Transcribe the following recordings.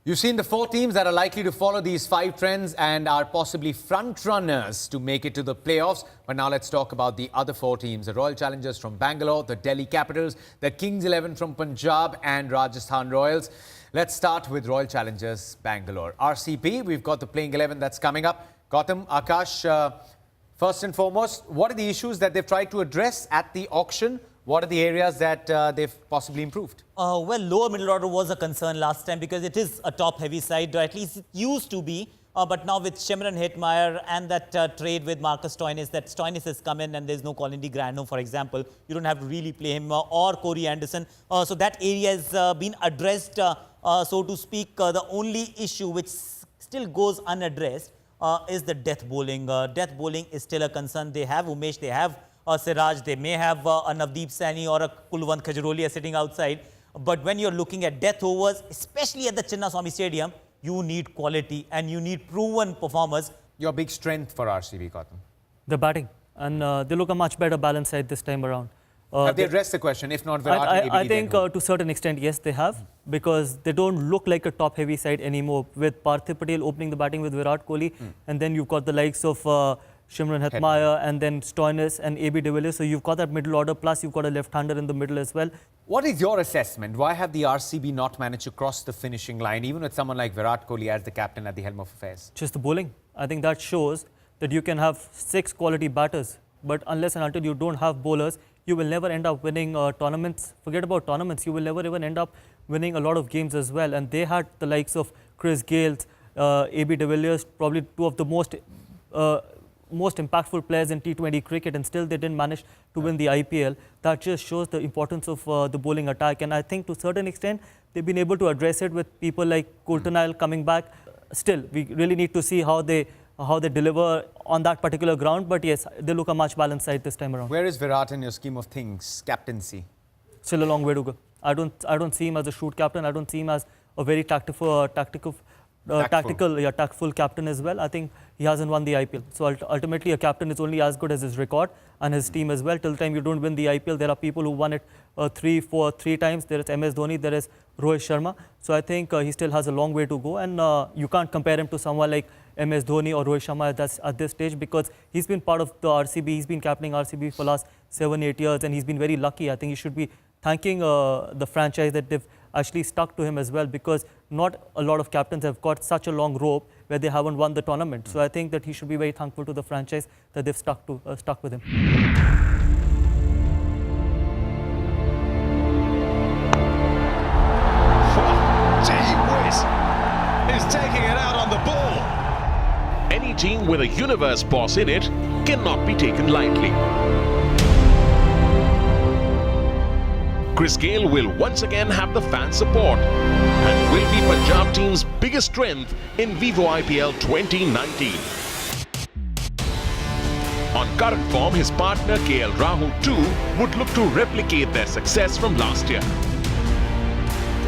You've seen the 4 teams that are likely to follow these 5 trends and are possibly front runners to make it to the playoffs. But now let's talk about the other 4 teams. The Royal Challengers from Bangalore, the Delhi Capitals, the Kings 11 from Punjab and Rajasthan Royals. Let's start with Royal Challengers Bangalore. RCB, we've got the playing 11 that's coming up. Gautam, Akash, first and foremost, what are the issues that they've tried to address at the auction? What are the areas that they've possibly improved? Well, lower middle order was a concern last time because it is a top-heavy side, or at least it used to be. But now with Shimron Hetmyer and that trade with Marcus Stoinis, that Stoinis has come in and there's no Colin de Grandhomme, for example. You don't have to really play him or Corey Anderson. So that area has been addressed, so to speak. The only issue which still goes unaddressed is the death bowling. Death bowling is still a concern. They have Umesh, they have Siraj, they may have a Navdeep Saini or a Kulwant Khajrolia sitting outside. But when you're looking at death overs, especially at the Chinnaswamy Stadium, you need quality and you need proven performers. Your big strength for RCB, Gautam? The batting. And they look a much better balanced side this time around. Have they addressed the question? If not, Virat and ABD, I think to a certain extent, yes, they have. Because they don't look like a top-heavy side anymore. With Parthiv Patel opening the batting with Virat Kohli. And then you've got the likes of Shimron Hetmyer and then Stoinis and AB de Villiers. So you've got that middle order, plus you've got a left-hander in the middle as well. What is your assessment? Why have the RCB not managed to cross the finishing line, even with someone like Virat Kohli as the captain at the helm of affairs? Just the bowling. I think that shows that you can have 6 quality batters. But unless and until you don't have bowlers, you will never end up winning tournaments. Forget about tournaments. You will never even end up winning a lot of games as well. And they had the likes of Chris Gayle, AB de Villiers, probably 2 of the most impactful players in T20 cricket, and still they didn't manage to win the IPL. That just shows the importance of the bowling attack. And I think to a certain extent, they've been able to address it with people like Coulter-Nile coming back. Still, we really need to see how they deliver on that particular ground. But yes, they look a much balanced side this time around. Where is Virat in your scheme of things, captaincy? Still a long way to go. I don't see him as a shoot captain. I don't see him as a very tactful captain as well. I think he hasn't won the IPL. So ultimately, a captain is only as good as his record and his team as well. Till the time you don't win the IPL, there are people who won it 3 times. There is MS Dhoni, there is Rohit Sharma. So I think he still has a long way to go. And you can't compare him to someone like MS Dhoni or Rohit Sharma at this stage, because he's been part of the RCB. He's been captaining RCB for the last 7-8 years, and he's been very lucky. I think he should be thanking the franchise that they've actually stuck to him as well, because not a lot of captains have got such a long rope where they haven't won the tournament. So I think that he should be very thankful to the franchise that they've stuck with him. Gee whiz! He's taking it out on the ball. Any team with a universe boss in it cannot be taken lightly. Chris Gayle will once again have the fan support and will be Punjab team's biggest strength in Vivo IPL 2019. On current form, his partner KL Rahul too would look to replicate their success from last year.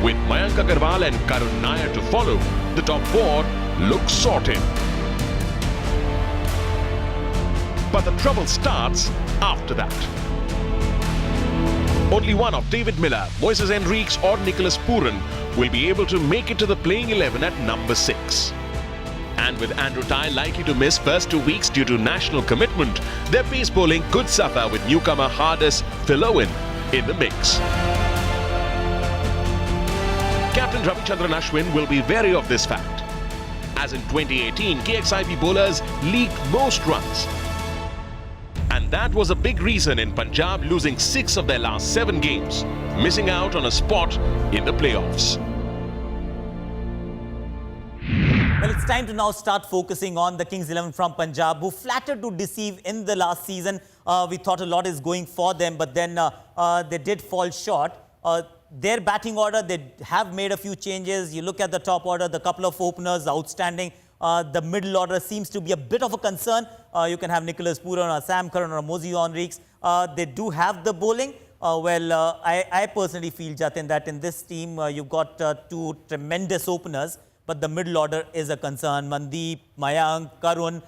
With Mayank Agarwal and Karun Nair to follow, the top 4 looks sorted. But the trouble starts after that. Only one of David Miller, Moises Henriques or Nicholas Pooran will be able to make it to the playing 11 at number 6. And with Andrew Tye likely to miss first 2 weeks due to national commitment, their pace bowling could suffer with newcomer Hardus Phil Owen in the mix. Captain Ravichandran Ashwin will be wary of this fact, as in 2018 KXIB bowlers leaked most runs. And that was a big reason in Punjab losing 6 of their last 7 games, missing out on a spot in the playoffs. Well, it's time to now start focusing on the Kings 11 from Punjab, who flattered to deceive in the last season. We thought a lot is going for them, but then they did fall short. Their batting order, they have made a few changes. You look at the top order, the couple of openers, outstanding. The middle order seems to be a bit of a concern. You can have Nicholas Pooran or Sam Curran or Moises Henriques. They do have the bowling. I personally feel, Jatin, that in this team, you've got 2 tremendous openers, but the middle order is a concern. Mandeep, Mayank, Karun,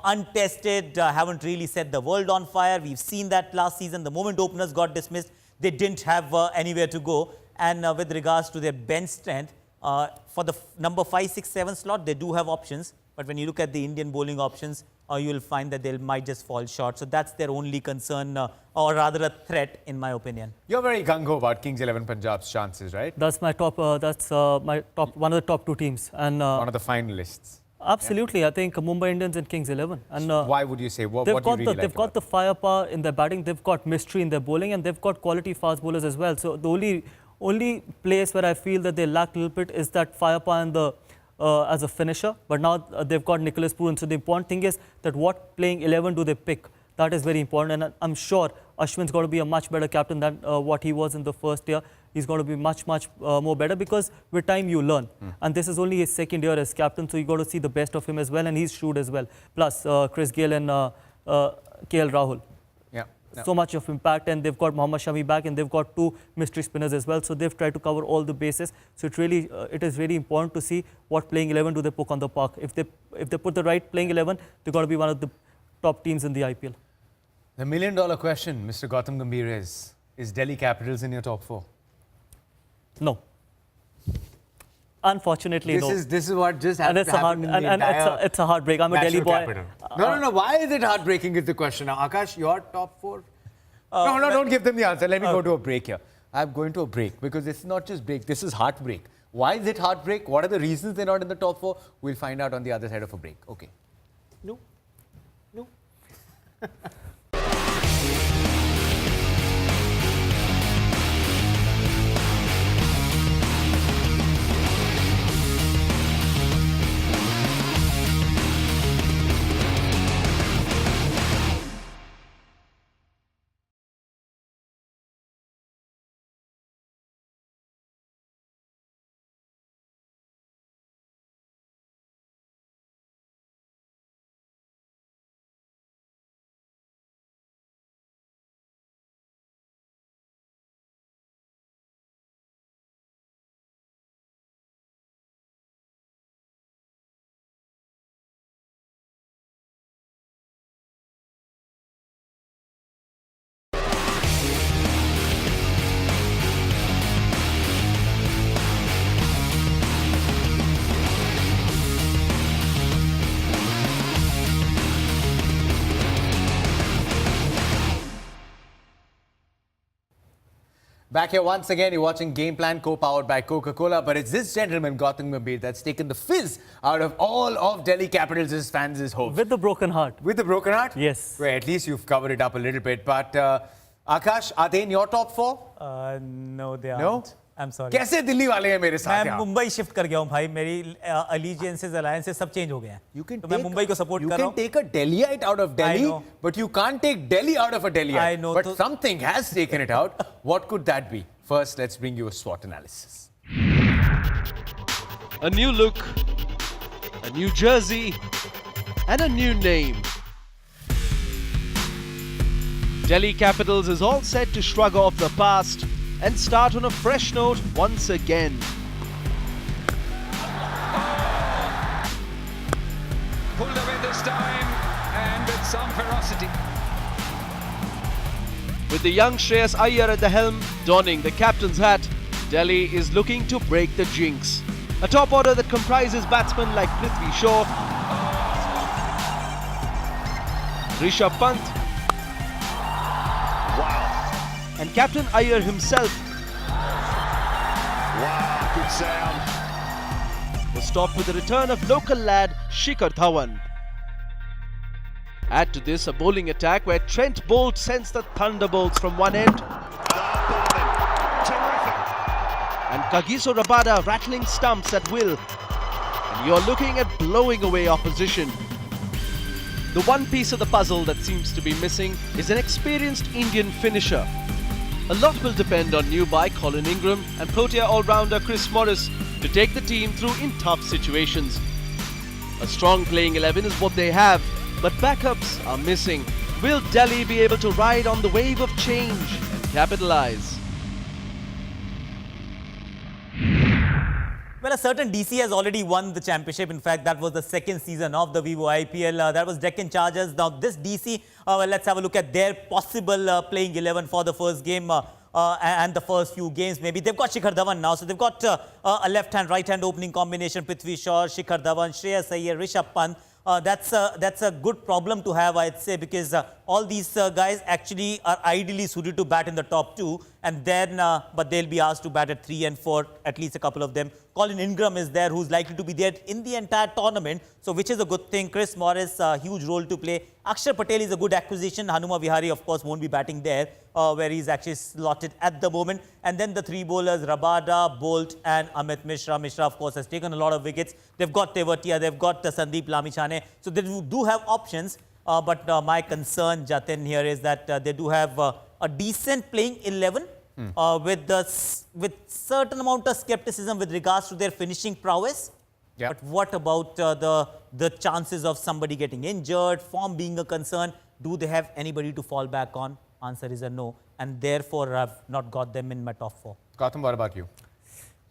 untested, haven't really set the world on fire. We've seen that last season. The moment openers got dismissed, they didn't have anywhere to go. And with regards to their bench strength, For the number 5, 6, 7 slot, they do have options. But when you look at the Indian bowling options, you will find that they might just fall short. So that's their only concern, or rather a threat, in my opinion. You're very gung-ho about Kings 11 Punjab's chances, right? That's my top. My top. One of the top two teams, and One of the finalists. absolutely, I think Mumbai Indians and Kings 11. And Why would you say? What they've do you got really the they've like got the firepower in their batting. They've got mystery in their bowling, and they've got quality fast bowlers as well. So the only place where I feel that they lack a little bit is that firepower and the as a finisher. But now they've got Nicholas Pooran. So the important thing is that what playing 11 do they pick? That is very important, and I'm sure Ashwin's got to be a much better captain than what he was in the first year. He's going to be much more better, because with time you learn. And this is only his second year as captain, so you got to see the best of him as well, and he's shrewd as well. Plus Chris Gayle and KL Rahul. Yeah. No. So much of impact, and they've got Mohammad Shami back, and they've got 2 mystery spinners as well. So they've tried to cover all the bases. So it is really important to see what playing 11 do they put on the park. If they put the right playing 11, they've got to be one of the top teams in the IPL. The million-dollar question, Mr. Gautam Gambhir, is Delhi Capitals in your top 4? No. Unfortunately, no. This is what just And happened in the entire it's a heartbreak. I'm a Delhi national boy. capital. No. Why is it heartbreaking is the question. Now, Akash, your top 4? No, don't give them the answer. Let me go to a break here. I'm going to a break because this is not just break. This is heartbreak. Why is it heartbreak? What are the reasons they're not in the top 4? We'll find out on the other side of a break. Okay. No. Back here once again, you're watching Game Plan, co-powered by Coca-Cola. But it's this gentleman, Gautam Gambhir, that's taken the fizz out of all of Delhi Capitals' fans' hopes. With the broken heart. With the broken heart? Yes. Well, at least you've covered it up a little bit. But Akash, are they in your top 4? No, they aren't. No? I'm sorry. कैसे दिल्ली वाले हैं मेरे साथ मैं यहाँ? Mumbai shift कर गया हूँ भाई. मेरी allegiances, alliances सब चेंज हो गए हैं. तो मैं मुंबई को सपोर्ट कर रहा हूँ. You can take a Delhiite out of Delhi, know. but you can't take Delhi out of a Delhiite. I know. But something has taken it out. What could that be? First, let's bring you a SWOT analysis. A new look, a new jersey, and a new name. Delhi Capitals is all set to shrug off the past and start on a fresh note once again. Pulled away this time and with some ferocity. With the young Shreyas Iyer at the helm, donning the captain's hat, Delhi is looking to break the jinx. A top order that comprises batsmen like Prithvi Shaw, Rishabh Pant, and Captain Iyer himself Wow, good sound. was topped with the return of local lad Shikhar Dhawan. Add to this a bowling attack where Trent Bolt sends the thunderbolts from one end Terrific. and Kagiso Rabada rattling stumps at will. And you're looking at blowing away opposition. The one piece of the puzzle that seems to be missing is an experienced Indian finisher. A lot will depend on new buy Colin Ingram and Protea all-rounder Chris Morris to take the team through in tough situations. A strong playing 11 is what they have, but backups are missing. Will Delhi be able to ride on the wave of change and capitalize? Well, a certain DC has already won the championship. In fact, that was the second season of the Vivo IPL. That was Deccan Chargers. Now, this DC, well, let's have a look at their possible playing 11 for the first game. and the first few games maybe. They've got Shikhar Dhawan now, so they've got a left-hand, right-hand opening combination, Prithvi Shaw, Shikhar Dhawan, Shreyas Iyer, Rishabh Pant. That's a good problem to have, I'd say, because all these guys actually are ideally suited to bat in the top 2, and then but they'll be asked to bat at 3 and 4, at least a couple of them. Colin Ingram is there, who's likely to be there in the entire tournament, so which is a good thing. Chris Morris, a huge role to play. Akshar Patel is a good acquisition. Hanuma Vihari, of course, won't be batting there, where he's actually slotted at the moment. And then the 3 bowlers, Rabada, Bolt and Amit Mishra. Mishra, of course, has taken a lot of wickets. They've got Tewatia, they've got Sandeep Lamichhane. So they do have options. But my concern, Jatin, here is that they do have a decent playing 11 with certain amount of skepticism with regards to their finishing prowess. Yep. But what about the chances of somebody getting injured, form being a concern? Do they have anybody to fall back on? Answer is a no. And therefore, I've not got them in my top 4. Gautam, what about you?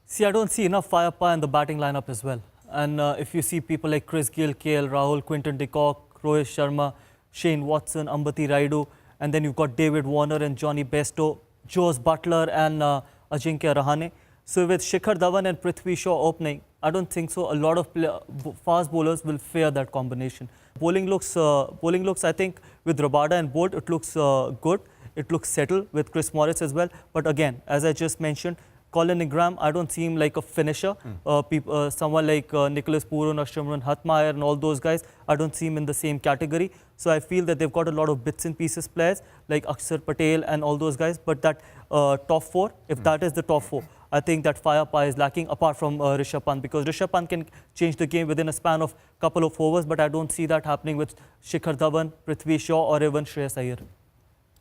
See, I don't see enough firepower in the batting lineup as well. And if you see people like Chris Gill, KL Rahul, Quinton de Kock, Rohit Sharma, Shane Watson, Ambati Raidu, and then you've got David Warner and Johnny Bairstow, Jos Buttler and Ajinkya Rahane. So with Shikhar Dhawan and Prithvi Shaw opening, I don't think so. A lot of fast bowlers will fear that combination. Bowling looks, I think, with Rabada and Bolt, it looks good. It looks settled with Chris Morris as well. But again, as I just mentioned, Colin Ingram, I don't see him like a finisher. Someone like Nicholas Pooran, Ashramran Hatmayer and all those guys, I don't see him in the same category. So I feel that they've got a lot of bits and pieces players like Akshar Patel and all those guys. But that top 4, if that is the top 4, I think that firepower is lacking apart from Rishabh Pant, because Rishabh Pant can change the game within a span of couple of overs, but I don't see that happening with Shikhar Dhawan, Prithvi Shaw or even Shreyas Iyer.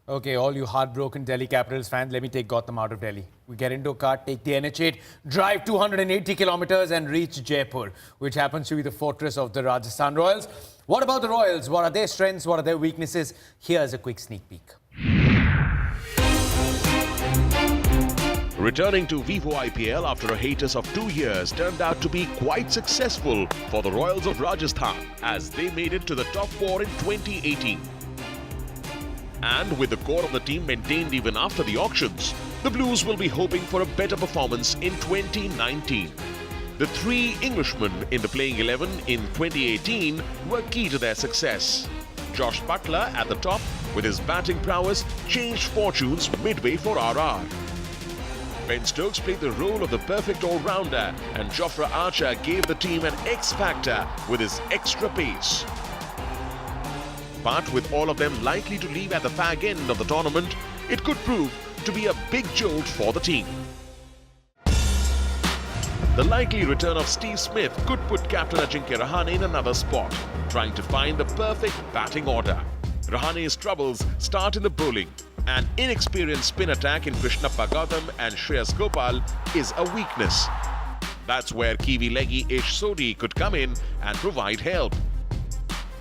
Okay, all you heartbroken Delhi Capitals fans, let me take Gautam out of Delhi. We get into a car, take the NH8, drive 280 kilometers and reach Jaipur, which happens to be the fortress of the Rajasthan Royals. What about the Royals? What are their strengths? What are their weaknesses? Here's a quick sneak peek. Returning to Vivo IPL after a hiatus of 2 years turned out to be quite successful for the Royals of Rajasthan as they made it to the top 4 in 2018. And with the core of the team maintained even after the auctions, the Blues will be hoping for a better performance in 2019. The 3 Englishmen in the playing 11 in 2018 were key to their success. Josh Buttler at the top, with his batting prowess, changed fortunes midway for RR. Ben Stokes played the role of the perfect all-rounder, and Jofra Archer gave the team an X-factor with his extra pace. But with all of them likely to leave at the fag end of the tournament, it could prove to be a big jolt for the team. The likely return of Steve Smith could put captain Ajinkya Rahane in another spot, trying to find the perfect batting order. Rahane's troubles start in the bowling. An inexperienced spin attack in Krishnappa Gautam and Shreyas Gopal is a weakness. That's where Kiwi leggy Ish Sodhi could come in and provide help.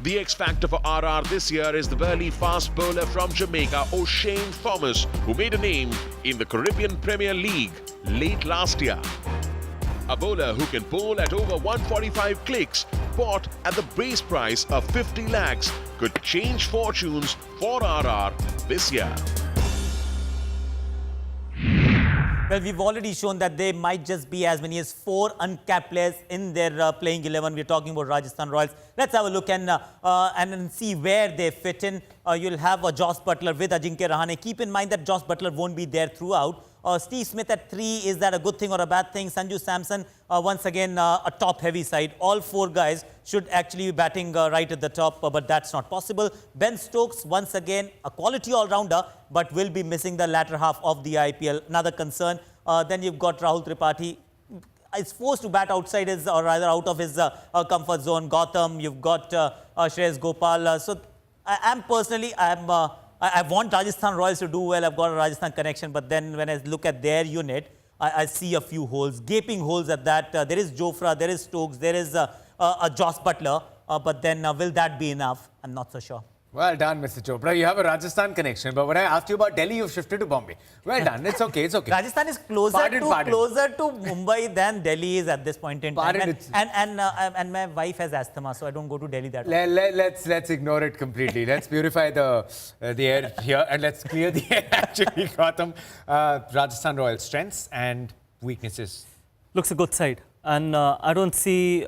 The X-factor for RR this year is the burly fast bowler from Jamaica, O'Shane Thomas, who made a name in the Caribbean Premier League late last year. A bowler who can bowl at over 145 clicks, bought at the base price of 50 lakhs, could change fortunes for RR this year. Well, we've already shown that there might just be as many as 4 uncapped players in their playing 11. We're talking about Rajasthan Royals. Let's have a look and see where they fit in. You'll have Jos Buttler with Ajinkya Rahane. Keep in mind that Jos Buttler won't be there throughout. Steve Smith at 3, is that a good thing or a bad thing? Sanju Samson, once again, a top-heavy side. All 4 guys should actually be batting right at the top, but that's not possible. Ben Stokes, once again, a quality all-rounder, but will be missing the latter half of the IPL. Another concern. Then you've got Rahul Tripathi. Is forced to bat outside his, or rather out of his comfort zone. Gautam, you've got Shreyas Gopal. So I want Rajasthan Royals to do well. I've got a Rajasthan connection, but then when I look at their unit, I see a few holes, gaping holes at that. There is Jofra, there is Stokes, there is a Jos Buttler, but then will that be enough? I'm not so sure. Well done, Mr. Chopra. You have a Rajasthan connection, but when I asked you about Delhi, you've shifted to Bombay. Well done. It's okay. It's okay. Rajasthan is closer to Mumbai than Delhi is at this point in time. And my wife has asthma, so I don't go to Delhi that often. Let's ignore it completely. Let's purify the air here and let's clear the air. Actually, Gautam, Rajasthan Royals' strengths and weaknesses. Looks a good side. And I don't see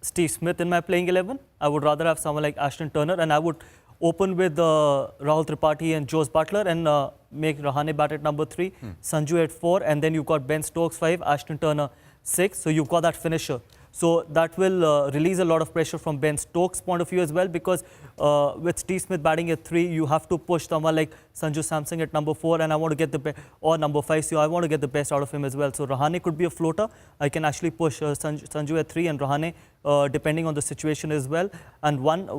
Steve Smith in my playing 11. I would rather have someone like Ashton Turner, and I would open with Rahul Tripathi and Jose Butler and make Rahane bat at number 3, Sanju at 4, and then you've got Ben Stokes 5, Ashton Turner 6. So you've got that finisher. So that will release a lot of pressure from Ben Stokes' point of view as well, because with Steve Smith batting at 3, you have to push someone like Sanju Samson at number 4, and I want to get the best, or number 5, so I want to get the best out of him as well. So Rahane could be a floater. I can actually push Sanju at 3 and Rahane depending on the situation as well. And one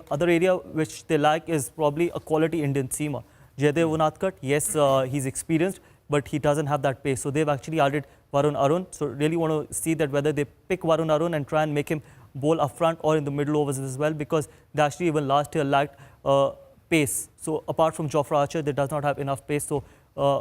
other area which they lack is probably a quality Indian seamer. Jaydev Unadkat, yes, he's experienced, but he doesn't have that pace. So they've actually added Varun Arun. So really want to see that whether they pick Varun Arun and try and make him bowl up front or in the middle overs as well, because they actually even last year lacked pace. So apart from Jofra Archer, they does not have enough pace. So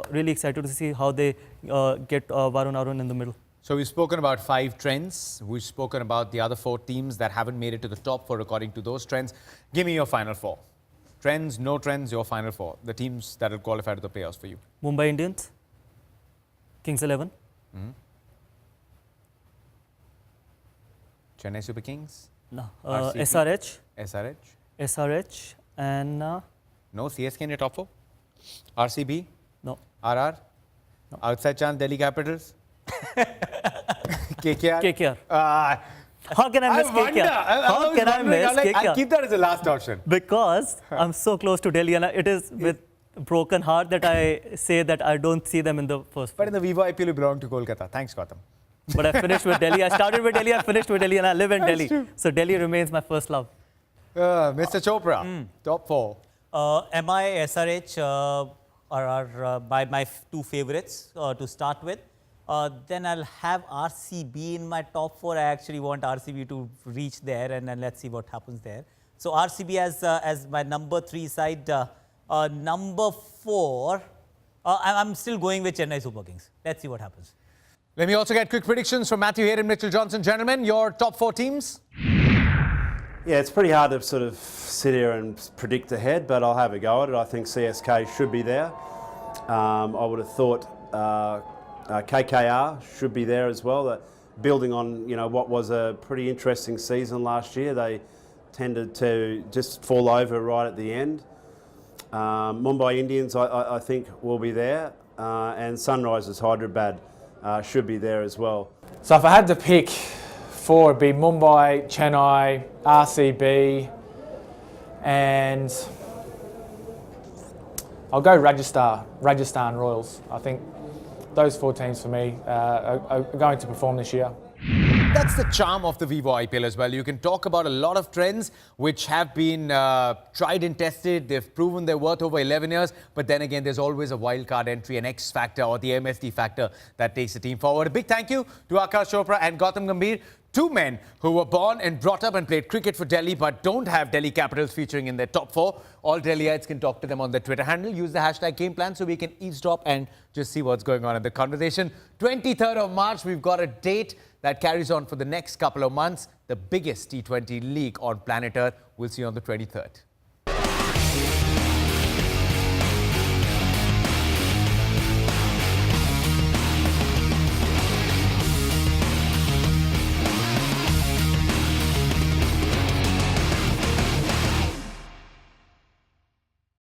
really excited to see how they get Varun Arun in the middle. So we've spoken about 5 trends. We've spoken about the other 4 teams that haven't made it to the top 4 according to those trends. Give me your final 4. Trends, no trends, your final 4. The teams that will qualify to the playoffs for you. Mumbai Indians, Kings 11. Chennai Super Kings? No. RCB? SRH. SRH? SRH and No CSK in your top 4? RCB? no. RR? No. Outside chance, Delhi Capitals? KKR? KKR. How can I miss KKR? How can I miss KKR? I'll keep that as the last option. Because I'm so close to Delhi, and it is with broken heart that I say that I don't see them in the first. But in the Vivo IPL, you belong to Kolkata. Thanks, Gautam. But I finished with Delhi. I started with Delhi, I finished with Delhi, and I live in Delhi. True. So Delhi remains my first love. Mr. Chopra, top 4. MI, SRH are by my 2 favorites to start with. Then I'll have RCB in my top 4. I actually want RCB to reach there, and then let's see what happens there. So RCB as my number 3 side. Number 4, I'm still going with Chennai Super Kings. Let's see what happens. Let me also get quick predictions from Matthew Hayden, Mitchell Johnson. Gentlemen, your top 4 teams? Yeah, it's pretty hard to sort of sit here and predict ahead, but I'll have a go at it. I think CSK should be there. I would have thought KKR should be there as well. Building on what was a pretty interesting season last year, they tended to just fall over right at the end. Mumbai Indians, I think, will be there, and Sunrisers Hyderabad should be there as well. So if I had to pick 4, it'd be Mumbai, Chennai, RCB, and I'll go Rajasthan Royals. I think those 4 teams for me are going to perform this year. That's the charm of the Vivo IPL as well. You can talk about a lot of trends which have been tried and tested. They've proven their worth over 11 years. But then again, there's always a wild card entry, an X factor or the MSD factor that takes the team forward. A big thank you to Akash Chopra and Gautam Gambhir, 2 men who were born and brought up and played cricket for Delhi but don't have Delhi Capitals featuring in their top 4. All Delhiites can talk to them on their Twitter handle. Use the hashtag GamePlan so we can eavesdrop and just see what's going on in the conversation. 23rd of March, we've got a date that carries on for the next couple of months. The biggest T20 league on planet Earth. We'll see you on the 23rd.